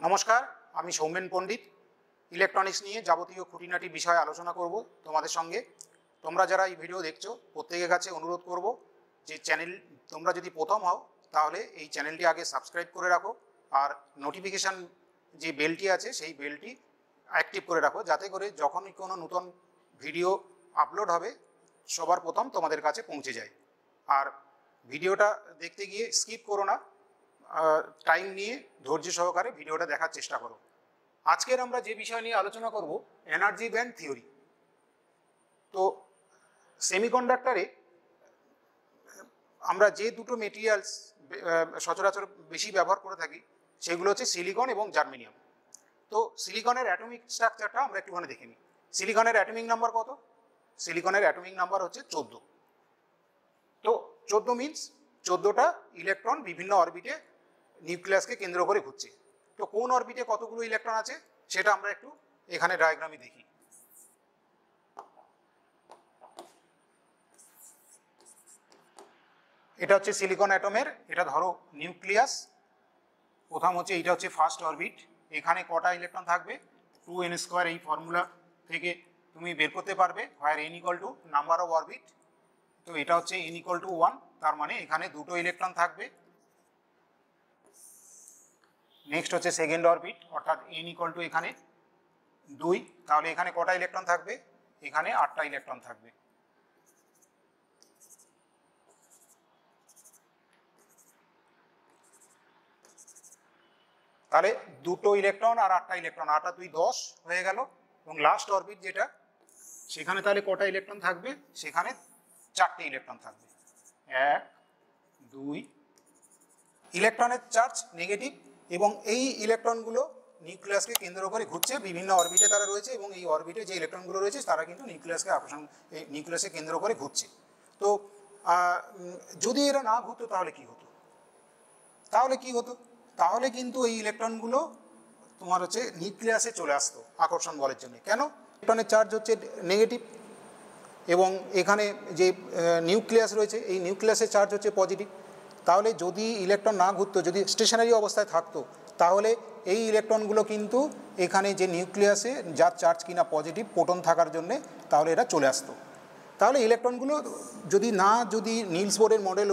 নমস্কার, আমি সৌমেন পণ্ডিত। ইলেকট্রনিক্স নিয়ে যাবতীয় খুঁটিনাটি বিষয়ে আলোচনা করব তোমাদের সঙ্গে। তোমরা যারা এই ভিডিও দেখছো প্রত্যেকের কাছে অনুরোধ করব যে চ্যানেল তোমরা যদি প্রথম হও তাহলে এই চ্যানেলটি আগে সাবস্ক্রাইব করে রাখো, আর নোটিফিকেশান যে বেলটি আছে সেই বেলটি অ্যাক্টিভ করে রাখো, যাতে করে যখনই কোনো নতুন ভিডিও আপলোড হবে সবার প্রথম তোমাদের কাছে পৌঁছে যায়। আর ভিডিওটা দেখতে গিয়ে স্কিপ করো না, টাইম নিয়ে ধৈর্য সহকারে ভিডিওটা দেখার চেষ্টা করো। আজকের আমরা যে বিষয় নিয়ে আলোচনা করব এনার্জি ব্যান্ড থিওরি। তো সেমিকন্ডাক্টরে আমরা যে দুটো মেটেরিয়ালস সচরাচর বেশি ব্যবহার করে থাকি সেগুলো হচ্ছে সিলিকন এবং জার্মেনিয়াম। তো সিলিকনের অ্যাটমিক স্ট্রাকচারটা আমরা একটুখানি দেখে নিই। সিলিকনের অ্যাটমিক নাম্বার কত? সিলিকনের অ্যাটমিক নাম্বার হচ্ছে 14। তো 14 মিনস 14টা ইলেকট্রন বিভিন্ন অরবিটে নিউক্লিয়াসকে কেন্দ্র করে ঘুরছে। তো কোন অরবিটে কতগুলো ইলেকট্রন আছে সেটা আমরা একটু এখানে ডায়াগ্রামে দেখি। এটা হচ্ছে সিলিকন অ্যাটমের, এটা ধরো নিউক্লিয়াস। প্রথম হচ্ছে এইটা হচ্ছে ফার্স্ট অরবিট। এখানে কটা ইলেকট্রন থাকবে? 2n²। এই ফর্মুলা থেকে তুমি বের করতে পারবে, হোয়ার n = নাম্বার অফ অরবিট। তো এটা হচ্ছে n = 1, তার মানে এখানে দুটো ইলেকট্রন থাকবে। নেক্সট হচ্ছে সেকেন্ড অরবিট, অর্থাৎ n = এখানে 2, তাহলে এখানে কটা ইলেকট্রন থাকবে? এখানে 8টা ইলেকট্রন থাকবে। তাহলে দুটো ইলেকট্রন আর 8টা ইলেকট্রন, 8 আর 2 10 হয়ে গেল। এবং লাস্ট অরবিট যেটা, সেখানে তাহলে কটা ইলেকট্রন থাকবে? সেখানে 4টে ইলেকট্রন থাকবে। 1 2। ইলেকট্রনের চার্জ নেগেটিভ এবং এই ইলেকট্রনগুলো নিউক্লিয়াসকে কেন্দ্র করে ঘুরছে, বিভিন্ন অরবিটে তারা রয়েছে এবং এই অরবিটে যে ইলেকট্রনগুলো রয়েছে তারা কিন্তু নিউক্লিয়াসকে কেন্দ্র করে ঘুরছে। তো যদি এরা না ঘুরতো তাহলে কি হতো? তাহলে কিন্তু এই ইলেকট্রনগুলো তোমার হচ্ছে নিউক্লিয়াসে চলে আসতো আকর্ষণ বলের জন্য। কেন? ইলেকট্রনের চার্জ হচ্ছে নেগেটিভ এবং এখানে যে নিউক্লিয়াস রয়েছে এই নিউক্লিয়াসের চার্জ হচ্ছে পজিটিভ। তাহলে যদি ইলেকট্রন না ঘুরতো, যদি স্টেশনারি অবস্থায় থাকতো, তাহলে এই ইলেকট্রনগুলো কিন্তু এখানে যে নিউক্লিয়াসে যার চার্জ কিনা পজিটিভ, প্রোটন থাকার জন্যে, তাহলে এরা চলে আসতো। তাহলে ইলেকট্রনগুলো যদি নিলস বোরের মডেল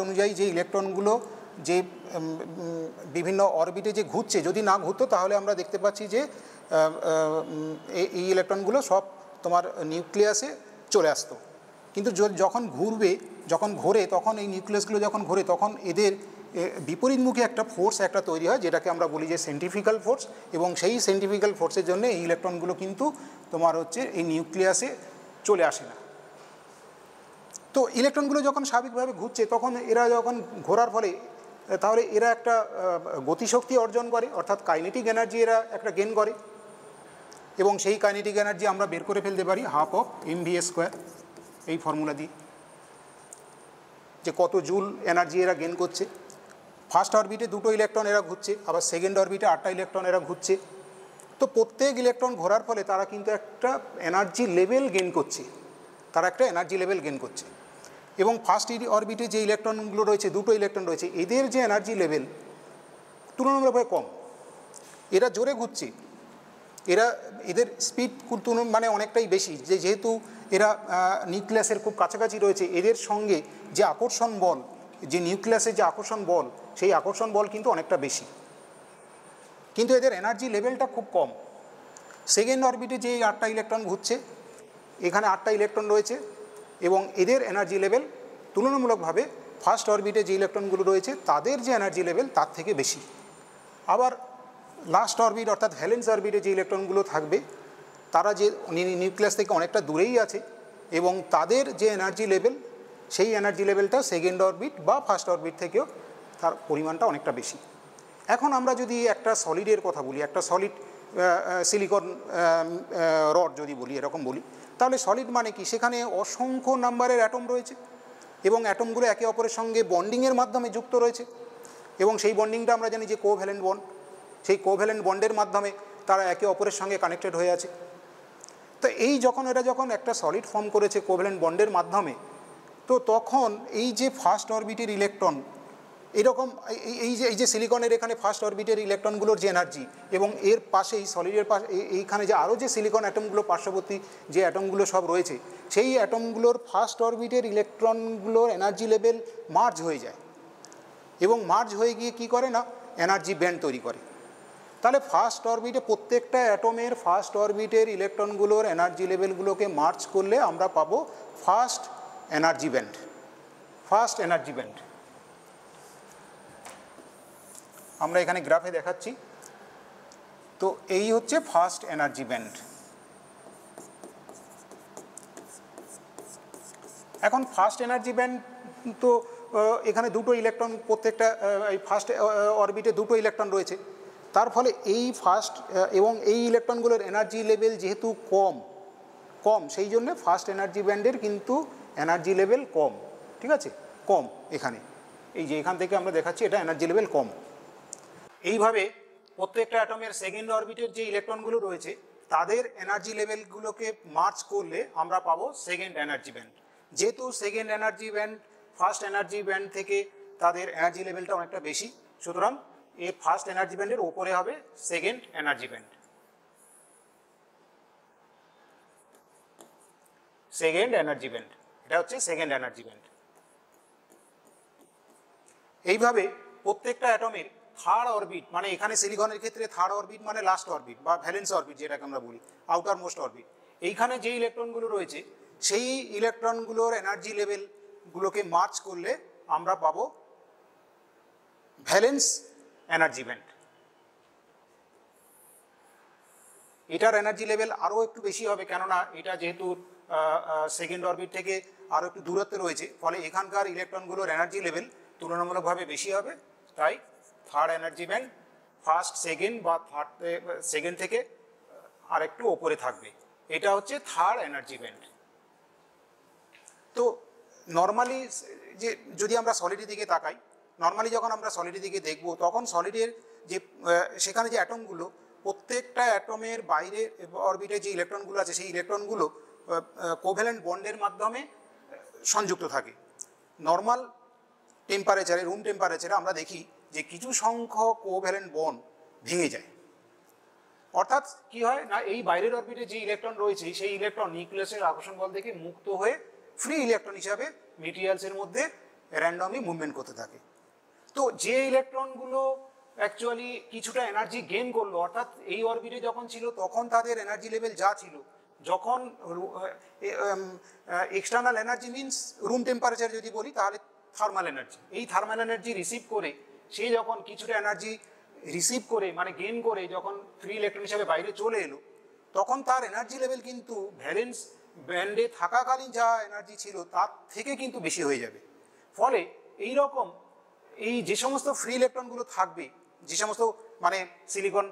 অনুযায়ী যে ইলেকট্রনগুলো যে বিভিন্ন অরবিটে যে ঘুরছে, যদি না ঘুরতো তাহলে আমরা দেখতে পাচ্ছি যে এই ইলেকট্রনগুলো সব তোমার নিউক্লিয়াসে চলে আসতো। কিন্তু যখন ঘোরে তখন এই নিউক্লিয়াসগুলো যখন ঘোরে তখন এদের বিপরীতমুখী একটা ফোর্স তৈরি হয়, যেটাকে আমরা বলি যে সেন্ট্রিফিউগাল ফোর্স। এবং সেই সেন্ট্রিফিউগাল ফোর্সের জন্য এই ইলেকট্রনগুলো কিন্তু তোমার হচ্ছে এই নিউক্লিয়াসে চলে আসে না। তো ইলেকট্রনগুলো যখন স্বাভাবিকভাবে ঘুরছে তখন এরা যখন ঘোরার ফলে তাহলে এরা একটা গতিশক্তি অর্জন করে, অর্থাৎ কাইনেটিক এনার্জি এরা একটা গেন করে। এবং সেই কাইনেটিক এনার্জি আমরা বের করে ফেলতে পারি 1/2 mv², এই ফর্মুলা দিয়ে, যে কত জুল এনার্জি এরা গেন করছে। ফার্স্ট অরবিটে দুটো ইলেকট্রন এরা ঘুরছে, আবার সেকেন্ড অরবিটে 8টা ইলেকট্রন এরা ঘুরছে। তো প্রত্যেক ইলেকট্রন ঘোরার ফলে তারা কিন্তু একটা এনার্জি লেভেল গেন করছে। এবং ফার্স্ট অরবিটে যে ইলেকট্রনগুলো রয়েছে, দুটো ইলেকট্রন রয়েছে, এদের যে এনার্জি লেভেল তুলনামূলকভাবে কম। এরা জোরে ঘুরছে, এদের স্পিড মানে অনেকটাই বেশি, যেহেতু এরা নিউক্লিয়াসের খুব কাছাকাছি রয়েছে, এদের সঙ্গে যে আকর্ষণ বল, যে নিউক্লিয়াসের যে আকর্ষণ বল, সেই আকর্ষণ বল কিন্তু অনেকটা বেশি, কিন্তু এদের এনার্জি লেভেলটা খুব কম। সেকেন্ড অরবিটে যে 8টা ইলেকট্রন ঘুরছে, এখানে 8টা ইলেকট্রন রয়েছে এবং এদের এনার্জি লেভেল তুলনামূলকভাবে ফার্স্ট অরবিটে যে ইলেকট্রনগুলো রয়েছে তাদের যে এনার্জি লেভেল তার থেকে বেশি। আবার লাস্ট অরবিট অর্থাৎ ভ্যালেন্স অরবিটে যে ইলেকট্রনগুলো থাকবে তারা যে নিউক্লিয়াস থেকে অনেকটা দূরেই আছে এবং তাদের যে এনার্জি লেভেল, সেই এনার্জি লেভেলটা সেকেন্ড অরবিট বা ফার্স্ট অরবিট থেকেও তার পরিমাণটা অনেকটা বেশি। এখন আমরা যদি একটা সলিডের কথা বলি, একটা সলিড সিলিকন রড যদি বলি, এরকম বলি, তাহলে সলিড মানে কি? সেখানে অসংখ্য নাম্বারের অ্যাটম রয়েছে এবং অ্যাটমগুলো একে অপরের সঙ্গে বন্ডিংয়ের মাধ্যমে যুক্ত রয়েছে এবং সেই বন্ডিংটা আমরা জানি যে কোভ্যালেন্ট বন্ড। সেই কোভ্যালেন্ট বন্ডের মাধ্যমে তারা একে অপরের সঙ্গে কানেক্টেড হয়ে আছে। তো এরা যখন একটা সলিড ফর্ম করেছে কোভ্যালেন্ট বন্ডের মাধ্যমে, তো তখন এই যে ফার্স্ট অরবিটের ইলেকট্রন এরকম এই যে সিলিকনের এখানে ফার্স্ট অরবিটের ইলেকট্রনগুলোর যে এনার্জি, এবং এর পাশেই সলিডের পাশে এইখানে যে আরও যে সিলিকন অ্যাটমগুলো পার্শ্ববর্তী যে অ্যাটমগুলো সব রয়েছে, সেই অ্যাটমগুলোর ফার্স্ট অরবিটের ইলেকট্রনগুলোর এনার্জি লেভেল মার্জ হয়ে যায়, এবং মার্জ হয়ে গিয়ে কী করে না, এনার্জি ব্যান্ড তৈরি করে। তাহলে ফার্স্ট অরবিটে প্রত্যেকটা অ্যাটমের ফার্স্ট অরবিটের ইলেকট্রনগুলোর এনার্জি লেভেলগুলোকে মার্জ করলে আমরা পাবো first energy band. First energy band আমরা এখানে গ্রাফে দেখাচ্ছি। তো এই হচ্ছে ফার্স্ট এনার্জি ব্যান্ড। এখন ফার্স্ট এনার্জি ব্যান্ড তো এখানে দুটো ইলেকট্রন, প্রত্যেকটা এই ফার্স্ট অরবিটে দুটো ইলেকট্রন রয়েছে, তার ফলে এই ফার্স্ট এবং এই ইলেকট্রনগুলোর এনার্জি লেভেল যেহেতু কম সেই জন্য ফার্স্ট এনার্জি ব্যান্ডের কিন্তু এনার্জি লেভেল কম, ঠিক আছে, কম। এখানে এই যে এখান থেকে আমরা দেখাচ্ছি এটা এনার্জি লেভেল কম। এইভাবে প্রত্যেকটা অ্যাটমের সেকেন্ড অরবিটের যে ইলেকট্রনগুলো রয়েছে তাদের এনার্জি লেভেলগুলোকে মার্চ করলে আমরা পাবো সেকেন্ড এনার্জি ব্যান্ড। যেহেতু second energy band first energy band থেকে তাদের এনার্জি লেভেলটা অনেকটা বেশি, সুতরাং এই ফার্স্ট এনার্জি ব্যান্ডের ওপরে হবে second energy band. Second energy band, এটা হচ্ছে সেকেন্ড এনার্জি ব্যান্ড। এইভাবে প্রত্যেকটা অ্যাটমের থার্ড অরবিট, মানে এখানে সিলিকনের ক্ষেত্রে থার্ড অরবিট মানে লাস্ট অরবিট বা ভ্যালেন্স অরবিট যেটাকে আমরা বলি, আউটার মোস্ট অরবিট, এইখানে যে ইলেকট্রনগুলো রয়েছে সেই ইলেকট্রনগুলোর এনার্জি লেভেলগুলোকে মার্চ করলে আমরা পাবো ভ্যালেন্স এনার্জি ব্যান্ড। এটার এনার্জি লেভেল আরও একটু বেশি হবে, কেননা এটা যেহেতু সেকেন্ড অরবিট থেকে আরও একটু দূরত্বে রয়েছে, ফলে এখানকার ইলেকট্রনগুলোর এনার্জি লেভেল তুলনামূলকভাবে বেশি হবে, তাই third energy band first second বা থার্ড সেকেন্ড থেকে আর একটু ওপরে থাকবে। এটা হচ্ছে থার্ড এনার্জি ব্যান্ড। তো নর্মালি যে যদি আমরা সলিডের দিকে তাকাই, নর্মালি যখন আমরা সলিডের দিকে দেখব তখন সলিডের যে সেখানে যে অ্যাটমগুলো, প্রত্যেকটা অ্যাটমের বাইরে অরবিটে যে ইলেকট্রনগুলো আছে সেই ইলেকট্রনগুলো কোভ্যালেন্ট বন্ডের মাধ্যমে সংযুক্ত থাকে। নর্মাল টেম্পারেচারে, রুম টেম্পারেচারে আমরা দেখি যে কিছু সংখ্যক কোভ্যালেন্ট বন্ড ভেঙে যায়। অর্থাৎ কি হয় না, এই বাইরের অরবিটে যে ইলেকট্রন রয়েছে সেই ইলেকট্রন নিউক্লিয়াসের আকর্ষণ বল থেকে মুক্ত হয়ে ফ্রি ইলেকট্রন হিসাবে মেটেরিয়ালসের মধ্যে র্যান্ডমলি মুভমেন্ট করতে থাকে। তো যে ইলেকট্রনগুলো অ্যাকচুয়ালি কিছুটা এনার্জি গেইন করলো, অর্থাৎ এই অরবিটে যখন ছিল তখন তাদের এনার্জি লেভেল যা ছিল, যখন external energy means room temperature যদি বলি তাহলে থার্মাল এনার্জি, এই থার্মাল এনার্জি রিসিভ করে সে যখন কিছুটা এনার্জি রিসিভ করে মানে গেইন করে যখন ফ্রি ইলেকট্রন হিসাবে বাইরে চলে এলো, তখন তার এনার্জি লেভেল কিন্তু ভ্যালেন্স ব্যান্ডে থাকাকালীন যা এনার্জি ছিল তার থেকে কিন্তু বেশি হয়ে যাবে। ফলে এই রকম এই যে সমস্ত ফ্রি ইলেকট্রনগুলো থাকবে, যে সমস্ত মানে সিলিকন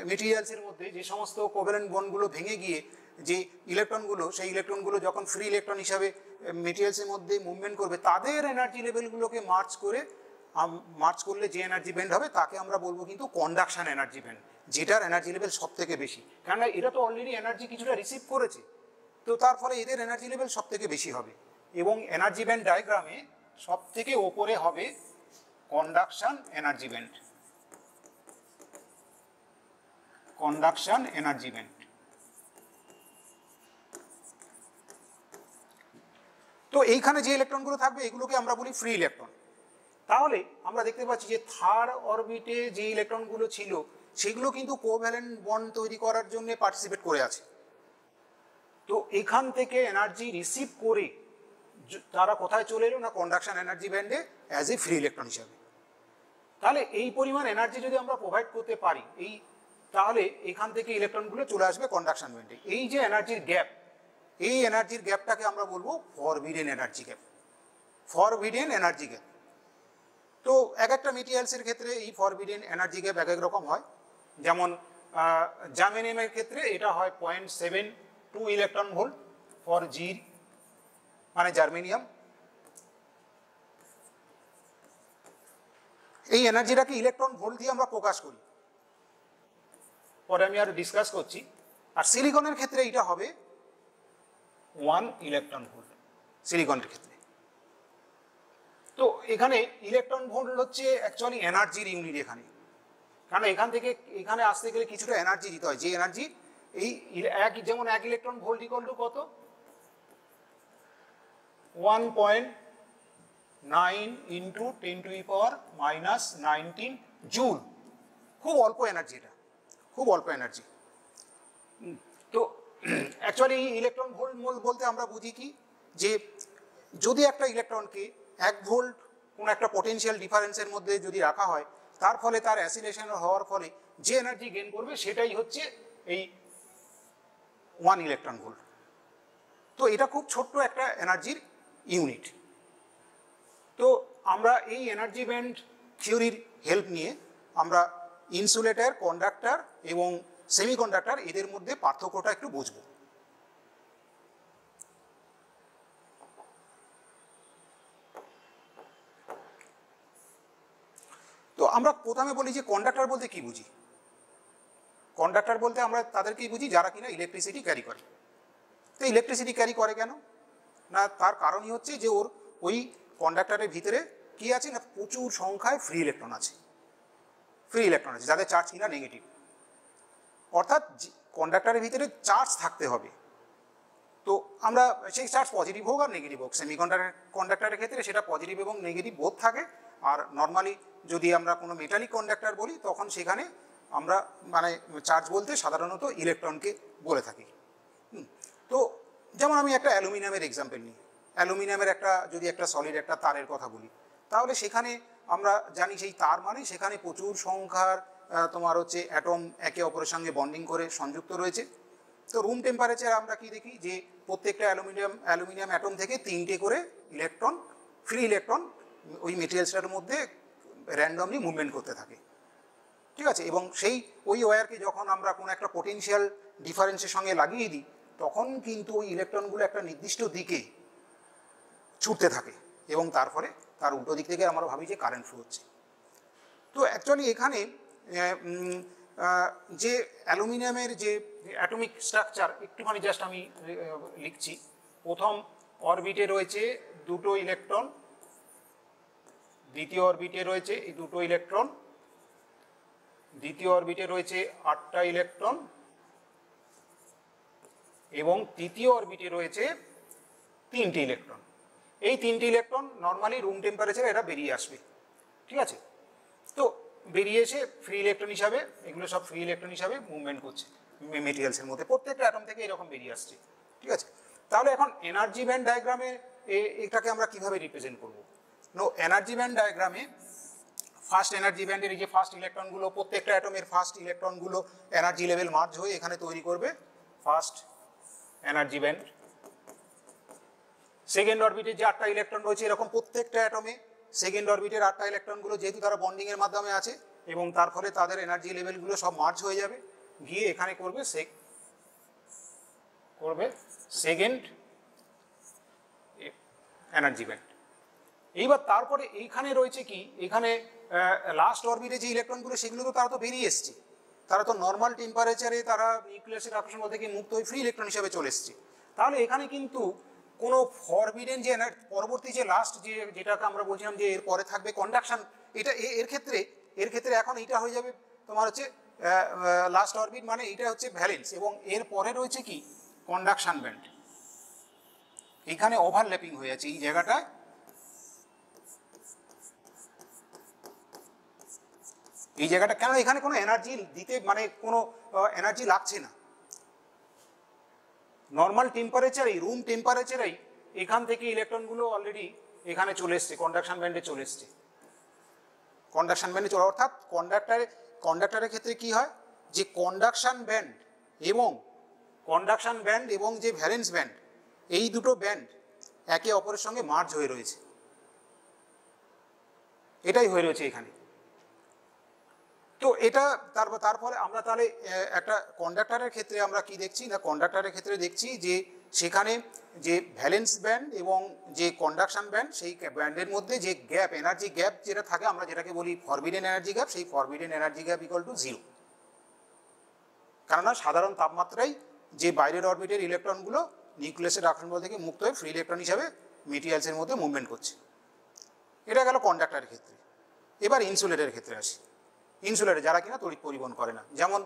মেটেরিয়ালসের মধ্যে যে সমস্ত কোভ্যালেন্ট বন্ডগুলো ভেঙে গিয়ে যে ইলেকট্রনগুলো, সেই ইলেকট্রনগুলো যখন ফ্রি ইলেকট্রন হিসাবে মেটেরিয়ালসের মধ্যে মুভমেন্ট করবে, তাদের এনার্জি লেভেলগুলোকে মার্চ করলে যে এনার্জি ব্যান্ড হবে তাকে আমরা বলবো কিন্তু কন্ডাকশন এনার্জি ব্যান্ড, যেটার এনার্জি লেভেল সব থেকে বেশি, কেননা এরা তো অলরেডি এনার্জি কিছুটা রিসিভ করেছে, তো তার ফলে এদের এনার্জি লেভেল সব থেকে বেশি হবে। এবং এনার্জি ব্যান্ড ডায়াগ্রামে সব থেকে ওপরে হবে conduction energy band, conduction energy band. তো এইখানে যে ইলেকট্রনগুলো থাকবে এগুলোকে আমরা বলি ফ্রি ইলেকট্রন। তাহলে আমরা দেখতে পাচ্ছি যে থার্ড অরবিটে যে ইলেকট্রনগুলো ছিল সেগুলো কিন্তু কোভ্যালেন্ট বন্ড তৈরি করার জন্য পার্টিসিপেট করে আছে। তো এখান থেকে এনার্জি রিসিভ করে তারা কোথায় চলে এলো না, কন্ডাকশন এনার্জি ব্যান্ডে অ্যাজ এ ফ্রি ইলেকট্রন হিসাবে। তাহলে এই পরিমাণ এনার্জি যদি আমরা প্রোভাইড করতে পারি, তাহলে এখান থেকে ইলেকট্রনগুলো চলে আসবে কন্ডাকশন ব্যান্ডে। এই যে এনার্জির গ্যাপ, এই এনার্জির গ্যাপটাকে আমরা বলবো forbidden energy gap, forbidden energy gap. তো এক একটা মেটেরিয়ালসের ক্ষেত্রে এই ফরবিডেন এনার্জি গ্যাপ এক এক রকম হয়। যেমন জার্মেনিয়ামের ক্ষেত্রে এটা হয় 0.72 ইলেকট্রন ভোল্ট ফর জি, মানে জার্মেনিয়াম। এই এনার্জিটাকে ইলেকট্রন ভোল্ট দিয়ে আমরা প্রকাশ করি, পরে আমি আর ডিসকাস করছি। আর সিলিকনের ক্ষেত্রে এটা হবে 1 ইলেকট্রন ভোল্ট, সিলিকনের ক্ষেত্রে। তো এখানে ইলেকট্রন ভোল্ট হচ্ছে অ্যাকচুয়ালি এনার্জির ইউনিট এখানে, কারণ এখান থেকে এখানে আসতে গেলে কিছুটা এনার্জি দিতে হয়, যে এনার্জি এই যেমন 1 ইলেকট্রন ভোল্ট ইকুয়াল টু কত, 1.9 ইন্টু 10⁻⁻19 জুল। খুব অল্প এনার্জি, এটা খুব অল্প এনার্জি। তো অ্যাকচুয়ালি ইলেকট্রন ভোল্ট বলতে আমরা বুঝি কি, যে যদি একটা ইলেকট্রনকে 1 ভোল্ট কোনো একটা পোটেনশিয়াল ডিফারেন্সের মধ্যে যদি রাখা হয়, তার ফলে তার অ্যাসিলেশন হওয়ার ফলে যে এনার্জি গেইন করবে সেটাই হচ্ছে এই 1 ইলেকট্রন ভোল্ট। তো এটা খুব ছোট্ট একটা এনার্জির ইউনিট। তো আমরা এই এনার্জি ব্যান্ড থিওরির হেল্প নিয়ে আমরা ইনসুলেটর, কন্ডাক্টর এবং সেমিকন্ডাক্টর এদের মধ্যে পার্থক্যটা একটু বুঝব। তো আমরা প্রথমে বলি যে কন্ডাক্টর বলতে কি বুঝি। কন্ডাক্টর বলতে আমরা তাদেরকেই বুঝি যারা কিনা ইলেকট্রিসিটি ক্যারি করে। তো ইলেকট্রিসিটি ক্যারি করে কেন না, তার কারণই হচ্ছে যে ওর ওই কন্ডাক্টরের ভিতরে কি আছে না, প্রচুর সংখ্যায় ফ্রি ইলেকট্রন আছে, ফ্রি ইলেকট্রন আছে যাদের চার্জ কিনা নেগেটিভ। অর্থাৎ কন্ডাক্টরের ভিতরে চার্জ থাকতে হবে। তো আমরা সেই চার্জ পজিটিভ হোক আর নেগেটিভ হোক, কন্ডাক্টরের ক্ষেত্রে সেটা পজিটিভ এবং নেগেটিভ বোধ থাকে। আর নর্মালি যদি আমরা কোনো মেটালিক কন্ডাক্টর বলি তখন সেখানে আমরা মানে চার্জ বলতে সাধারণত ইলেকট্রনকে বলে থাকি। তো যেমন আমি একটা অ্যালুমিনিয়ামের এক্সাম্পল নিই। অ্যালুমিনিয়ামের যদি একটা সলিড একটা তারের কথা বলি, তাহলে সেখানে আমরা জানি সেই তার মানে সেখানে প্রচুর সংখ্যার তোমার হচ্ছে অ্যাটম একে অপরের সঙ্গে বন্ডিং করে সংযুক্ত রয়েছে। তো রুম টেম্পারেচার আমরা কি দেখি, যে প্রত্যেকটা অ্যালুমিনিয়াম অ্যাটম থেকে 3টে করে ইলেকট্রন, ফ্রি ইলেকট্রন ওই মেটেরিয়ালসটার মধ্যে র্যান্ডমলি মুভমেন্ট করতে থাকে, ঠিক আছে। এবং সেই ওই ওয়্যারকে যখন আমরা কোনো একটা পোটেনশিয়াল ডিফারেন্সের সঙ্গে লাগিয়ে দিই, তখন কিন্তু ওই ইলেকট্রনগুলো একটা নির্দিষ্ট দিকে ছুটতে থাকে এবং তার ফলে তার উল্টো দিক থেকে আমরা ভাবি যে কারেন্ট ফ্লো হচ্ছে। তো অ্যাকচুয়ালি এখানে যে অ্যালুমিনিয়ামের যে অ্যাটমিক স্ট্রাকচার একটুখানি জাস্ট আমি লিখছি। প্রথম অরবিটে রয়েছে 2টো ইলেকট্রন, দ্বিতীয় অরবিটে রয়েছে এই 2টো ইলেকট্রন, দ্বিতীয় অরবিটে রয়েছে 8টা ইলেকট্রন এবং তৃতীয় অরবিটে রয়েছে 3টে ইলেকট্রন। এই 3টে ইলেকট্রন নর্মালি রুম টেম্পারেচারে এরা বেরিয়ে আসবে, ঠিক আছে। তো বেরিয়ে এসে ফ্রি ইলেকট্রন হিসাবে, এগুলো সব ফ্রি ইলেকট্রন হিসাবে মুভমেন্ট করছে মেটেরিয়ালসের মধ্যে, প্রত্যেকটা অ্যাটম থেকে এরকম বেরিয়ে আসছে, ঠিক আছে। তাহলে এখন এনার্জি ব্যান্ড ডায়াগ্রামে এটাকে আমরা কিভাবে রিপ্রেজেন্ট করব। এনার্জি ব্যান্ড ডায়াগ্রামে ফার্স্ট এনার্জি ব্যান্ডের এই যে ফার্স্ট ইলেকট্রনগুলো, প্রত্যেকটা অ্যাটমের ফার্স্ট ইলেকট্রনগুলো এনার্জি লেভেল মার্জ হয়ে এখানে তৈরি করবে ফার্স্ট এনার্জি ব্যান্ড। সেকেন্ড অরবিটে যে 8টা ইলেকট্রন রয়েছে, এরকম প্রত্যেকটা অ্যাটমে সেকেন্ড অরবিটের 8টা ইলেকট্রনগুলো যেহেতু তারা বন্ডিংয়ের মাধ্যমে আছে এবং তার ফলে তাদের এনার্জি লেভেলগুলো সব মার্জ হয়ে যাবে, গিয়ে এখানে করবে সেকেন্ড এনার্জি ব্যান্ড। এইবার তারপরে এইখানে রয়েছে কি, এখানে লাস্ট অরবিটে যে ইলেকট্রনগুলো সেগুলো তো তারা তো বেরিয়ে এসছে, তারা তো নর্মাল টেম্পারেচারে তারা নিউক্লিয়াসের আকর্ষণ বল থেকে মুক্ত হয়ে ফ্রি ইলেকট্রন হিসেবে চলে এসছে। তাহলে এখানে কিন্তু কোনো ফরবিডেন যে পরবর্তী যে লাস্ট যেটাকে আমরা বলছিলাম যে এর পরে থাকবে কন্ডাকশন, এটা এর ক্ষেত্রে এখন এইটা হয়ে যাবে তোমার হচ্ছে লাস্ট অরবিট, মানে এইটা হচ্ছে ভ্যালেন্স এবং এর পরে রয়েছে কি কন্ডাকশন ব্যান্ড। এখানে ওভারল্যাপিং হয়ে আছে এই জায়গাটায়, কেন এখানে কোনো এনার্জি দিতে মানে কোনো এনার্জি লাগছে না, নর্মাল টেম্পারেচারেই রুম টেম্পারেচারেই এখান থেকে ইলেকট্রনগুলো অলরেডি এখানে চলে এসছে, কন্ডাকশন ব্যান্ডে চলে এসছে। কন্ডাকশন ব্যান্ডে চলে অর্থাৎ কন্ডাক্টরের ক্ষেত্রে কি হয়, যে কন্ডাকশন ব্যান্ড এবং যে ভ্যালেন্স ব্যান্ড, এই দুটো ব্যান্ড একে অপরের সঙ্গে মার্জ হয়ে রয়েছে, এটাই হয়ে রয়েছে এখানে। তো এটা তারপরে আমরা তাহলে একটা কন্ডাক্টরের ক্ষেত্রে আমরা কি দেখছি না, কন্ডাক্টরের ক্ষেত্রে দেখছি যে সেখানে যে ভ্যালেন্স ব্যান্ড এবং যে কন্ডাকশন ব্যান্ড, সেই ব্যান্ডের মধ্যে যে গ্যাপ, এনার্জি গ্যাপ যেটা থাকে, আমরা যেটাকে বলি ফরবিডেন এনার্জি গ্যাপ, সেই forbidden energy gap equal to 0। কেননা সাধারণ তাপমাত্রায় যে বাইরের অরবিটের ইলেকট্রনগুলো নিউক্লিয়াসের আকর্ষণ বল থেকে মুক্ত হয়ে ফ্রি ইলেকট্রন হিসাবে মেটেরিয়ালসের মধ্যে মুভমেন্ট করছে। এটা গেল কন্ডাক্টরের ক্ষেত্রে। এবার ইনসুলেটরের ক্ষেত্রে আসি। ইনসুলেটর যারা কিনা তড়িৎ পরিবহন করে না, যেমন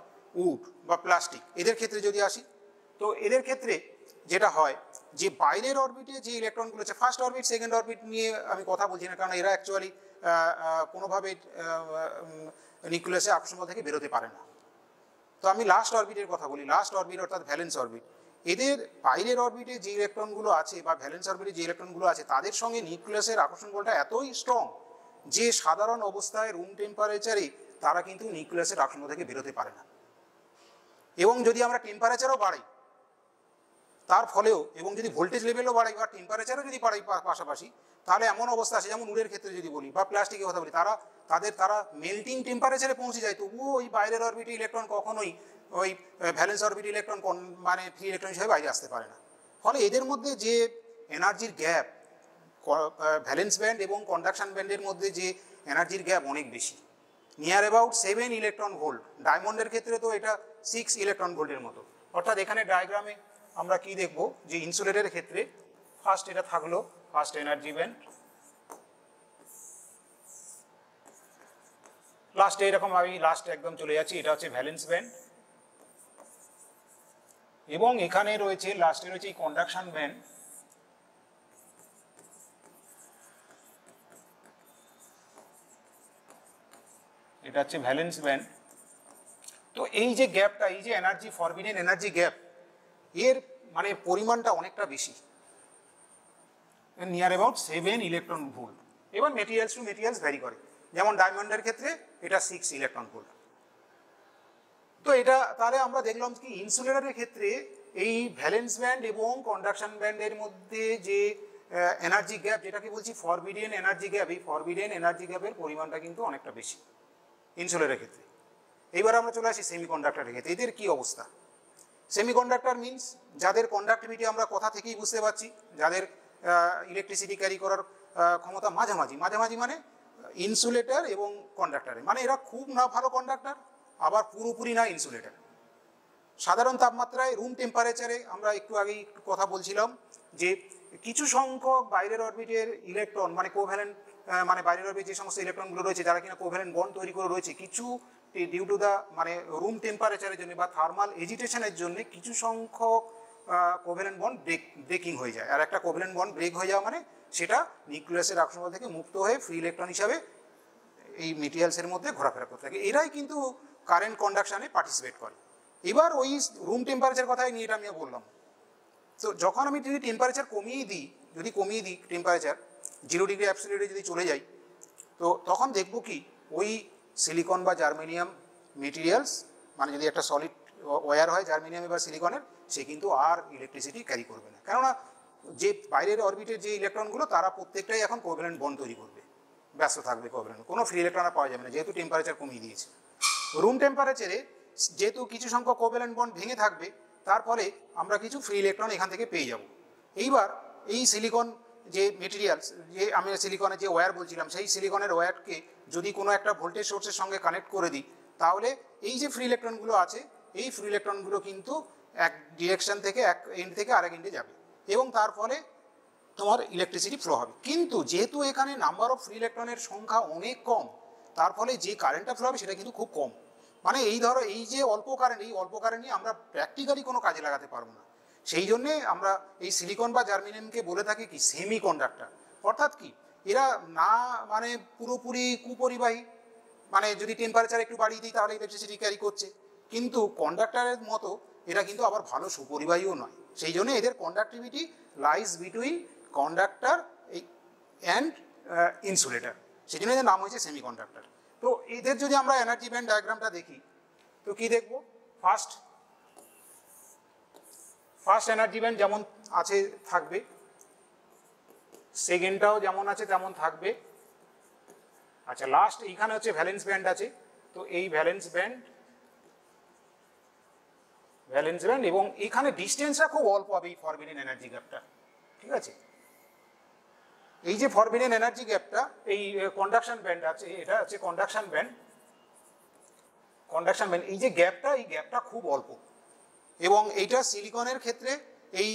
উড বা প্লাস্টিক, এদের ক্ষেত্রে যদি আসি, তো এদের ক্ষেত্রে যেটা হয় যে বাইরের অরবিটে যে ইলেকট্রনগুলো আছে, ফার্স্ট অরবিট সেকেন্ড অরবিট নিয়ে আমি কথা বলছি না, কারণ এরা অ্যাকচুয়ালি কোনোভাবে নিউক্লিয়াসের আকর্ষণ থেকে বেরোতে পারে না। তো আমি লাস্ট অরবিটের কথা বলি, লাস্ট অরবিট অর্থাৎ ভ্যালেন্স অরবিট। এদের বাইরের অরবিটে যে ইলেকট্রনগুলো আছে বা ভ্যালেন্স অরবিটে যে ইলেকট্রনগুলো আছে, তাদের সঙ্গে নিউক্লিয়াসের আকর্ষণ বলটা এতই স্ট্রং যে সাধারণ অবস্থায় রুম টেম্পারেচারে তারা কিন্তু নিউক্লিয়াসের আকর্ষণ থেকে বেরোতে পারে না। এবং যদি আমরা টেম্পারেচারও বাড়াই তার ফলেও, এবং যদি ভোল্টেজ লেভেলও বাড়াই বা টেম্পারেচারও যদি বাড়াই পাশাপাশি, তাহলে এমন অবস্থা আছে, যেমন উডের ক্ষেত্রে যদি বলি বা প্লাস্টিকের কথা বলি, তারা মেল্টিং টেম্পারেচারে পৌঁছে যায়, তবুও ওই বাইরের অরবিটে ইলেকট্রন কখনোই ওই ভ্যালেন্স অরবিটে ইলেকট্রন মানে ফ্রি ইলেকট্রন হিসেবে বাইরে আসতে পারে না। ফলে এদের মধ্যে যে এনার্জির গ্যাপ, ভ্যালেন্স ব্যান্ড এবং কন্ডাকশন ব্যান্ডের মধ্যে যে এনার্জির গ্যাপ অনেক বেশি, নিয়ার অ্যাবাউট 7 ইলেকট্রন ভোল্ট। ডায়মন্ডের ক্ষেত্রে তো এটা 6 ইলেকট্রন ভোল্টের মতো। অর্থাৎ এখানে ডায়াগ্রামে আমরা কি দেখব যে ইনসুলেটরের ক্ষেত্রে ফার্স্ট এটা থাকলো ফার্স্ট এনার্জি ব্যান্ড, লাস্টে এরকম আমি লাস্ট একদম চলে যাচ্ছি, এটা হচ্ছে ভ্যালেন্স ব্যান্ড, এবং এখানে রয়েছে লাস্টে রয়েছে এই কন্ডাকশন ব্যান্ড। এটা হচ্ছে ভ্যালেন্স ব্যান্ড। তো এই যে গ্যাপটা, এই যে এনার্জি ফরবিডেন এনার্জি গ্যাপ, এর মানে পরিমাণটা অনেকটা বেশি, নিয়ার অ্যাবাউট 7 ইলেকট্রন ভোল্ট। এবার মেটেরিয়ালস টু মেটেরিয়ালস ভ্যারি করে, যেমন ডায়মন্ডের ক্ষেত্রে এটা 6 ইলেকট্রন ভোল্ট। তো এটা তাহলে আমরা দেখলাম কি ইনসুলেটরের ক্ষেত্রে এই ভ্যালেন্স ব্যান্ড এবং কন্ডাকশন ব্যান্ডের মধ্যে যে এনার্জি গ্যাপ, যেটাকে বলছি ফরবিডেন এনার্জি গ্যাপ, এই ফরবিডেন এনার্জি গ্যাপের পরিমাণটা কিন্তু অনেকটা বেশি ইনসুলেটরের ক্ষেত্রে। এইবার আমরা চলে আসি সেমিকন্ডাক্টরের ক্ষেত্রে। এদের কি অবস্থা? সেমিকন্ডাক্টর মিনস যাদের কন্ডাক্টিভিটি আমরা কথা থেকেই বুঝতে পারছি, যাদের ইলেকট্রিসিটি ক্যারি করার ক্ষমতা মাঝামাঝি, মাঝামাঝি মানে ইনসুলেটর এবং কন্ডাক্টরে, মানে এরা খুব না ভালো কন্ডাক্টর আবার পুরোপুরি না ইনসুলেটর। সাধারণ তাপমাত্রায় রুম টেম্পারেচারে আমরা একটু আগেই কথা বলছিলাম যে কিছু সংখ্যক বাইরের অরবিটের ইলেকট্রন মানে কোভ্যালেন্ট, মানে বাইরের অরবিটে যে সমস্ত ইলেকট্রনগুলো রয়েছে যারা কিনা কোভ্যালেন্ট বন্ড তৈরি করে রয়েছে, কিছু ডিউ টু দ্য মানে রুম টেম্পারেচারের জন্য বা থার্মাল এজিটেশনের জন্য কিছু সংখ্যক কোভ্যালেন্ট বন্ড ব্রেকিং হয়ে যায়। আর একটা কোভ্যালেন্ট বন্ড ব্রেক হয়ে যাওয়া মানে সেটা নিউক্লিয়াসের আকর্ষণ থেকে মুক্ত হয়ে ফ্রি ইলেকট্রন হিসাবে এই মেটেরিয়ালসের মধ্যে ঘোরাফেরা করতে থাকে। এরাই কিন্তু কারেন্ট কন্ডাকশানে পার্টিসিপেট করে। এবার ওই রুম টেম্পারেচার কথাই নিয়ে এটা আমি বললাম। তো যখন আমি যদি টেম্পারেচার কমিয়ে দিই টেম্পারেচার 0 ডিগ্রি অ্যাবসলিউটে যদি চলে যাই, তো তখন দেখব কি ওই সিলিকন বা জার্মেনিয়াম মেটেরিয়ালস, মানে যদি একটা সলিড ওয়্যার হয় জার্মেনিয়াম বা সিলিকনের, সে কিন্তু আর ইলেকট্রিসিটি ক্যারি করবে না, কেননা যে বাইরের অরবিটের যে ইলেকট্রনগুলো তারা প্রত্যেকটাই এখন কোভ্যালেন্ট বন্ড তৈরি করবে, ব্যস্ত থাকবে কোভ্যালেন্ট, কোনো ফ্রি ইলেকট্রন আর পাওয়া যাবে না যেহেতু টেম্পারেচার কমিয়ে দিয়েছে। রুম টেম্পারেচারে যেহেতু কিছু সংখ্যক কোভ্যালেন্ট বন্ড ভেঙে থাকবে, তার ফলে আমরা কিছু ফ্রি ইলেকট্রন এখান থেকে পেয়ে যাব। এইবার এই সিলিকন যে মেটেরিয়ালস, যে আমি সিলিকনের যে ওয়্যার বলছিলাম, সেই সিলিকনের ওয়্যারকে যদি কোনো একটা ভোল্টেজ সোর্সের সঙ্গে কানেক্ট করে দিই, তাহলে এই যে ফ্রি ইলেকট্রনগুলো আছে, এই ফ্রি ইলেকট্রনগুলো কিন্তু এক ডিরেকশন থেকে এক এন্ড থেকে আরেক এন্ডে যাবে এবং তার ফলে তোমার ইলেকট্রিসিটি ফ্লো হবে। কিন্তু যেহেতু এখানে নাম্বার অফ ফ্রি ইলেকট্রনের সংখ্যা অনেক কম, তার ফলে যে কারেন্টটা ফ্লো হবে সেটা কিন্তু খুব কম। মানে এই ধরো এই যে অল্প কারেন্ট, এই অল্প কারেন্ট নিয়ে আমরা প্র্যাকটিক্যালি কোনো কাজে লাগাতে পারবো না। সেই জন্যে আমরা এই সিলিকন বা জার্মেনিয়ামকে বলে থাকি কি সেমি কন্ডাক্টর। অর্থাৎ কি এরা না মানে পুরোপুরি কুপরিবাহী, মানে যদি টেম্পারেচার একটু বাড়িয়ে দিই তাহলে ইলেকট্রিসিটি ক্যারি করছে, কিন্তু কন্ডাক্টরের মতো এরা কিন্তু আবার ভালো সুপরিবাহীও নয়। সেই জন্য এদের conductivity lies between conductor and insulator, সেই জন্য এদের নাম হয়েছে সেমি কন্ডাক্টর। তো এদের যদি আমরা এনার্জি ব্যান্ড ডায়াগ্রামটা দেখি, তো কি দেখব? ফার্স্ট এনার্জি ব্যান্ড যেমন আছে থাকবে, সেকেন্ডটাও যেমন আছে তেমন থাকবে। আচ্ছা, লাস্ট এইখানে হচ্ছে ভ্যালেন্স ব্যান্ড আছে, তো এই ভ্যালেন্স ব্যান্ড এবং এখানে ডিস্টেন্সটা খুব অল্প হবে এই ফরবিডেন এনার্জি গ্যাপটা, ঠিক আছে? এই যে ফরবিডেন এনার্জি গ্যাপটা, এই কন্ডাকশন ব্যান্ড আছে, এটা হচ্ছে কন্ডাকশন ব্যান্ড, এই যে গ্যাপটা, এই গ্যাপটা খুব অল্প, এবং এইটা সিলিকনের ক্ষেত্রে এই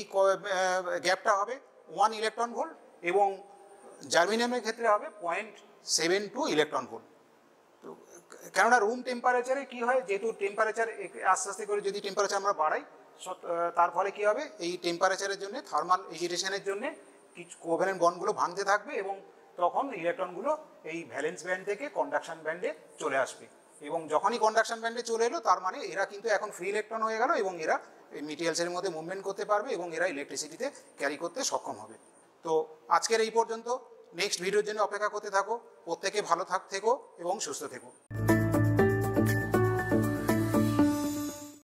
গ্যাপটা হবে 1 ইলেকট্রন ভোল্ট এবং জার্মেনিয়ামের ক্ষেত্রে হবে 0.72 ইলেকট্রন ভোল্ট। তো কেননা রুম টেম্পারেচারে কি হয়, যেহেতু টেম্পারেচার আস্তে আস্তে করে যদি টেম্পারেচার আমরা বাড়াই, তার ফলে কি হবে, এই টেম্পারেচারের জন্য থার্মাল এজিটেশনের জন্য কিছু কোভ্যালেন্ট বন্ডগুলো ভাঙতে থাকবে এবং তখন ইলেকট্রনগুলো এই ভ্যালেন্স ব্যান্ড থেকে কন্ডাকশন ব্যান্ডে চলে আসবে। এবং যখনই কন্ডাকশন ব্যান্ডে চলে এলো, তার মানে এরা কিন্তু এখন ফ্রি ইলেকট্রন হয়ে গেল এবং এরা মেটেরিয়ালসের মধ্যে মুভমেন্ট করতে পারবে এবং এরা ইলেকট্রিসিটিতে ক্যারি করতে সক্ষম হবে। তো আজকের এই পর্যন্ত, নেক্সট ভিডিওর জন্য অপেক্ষা করতে থাকো। প্রত্যেকে ভালো থেকো এবং সুস্থ থেকো।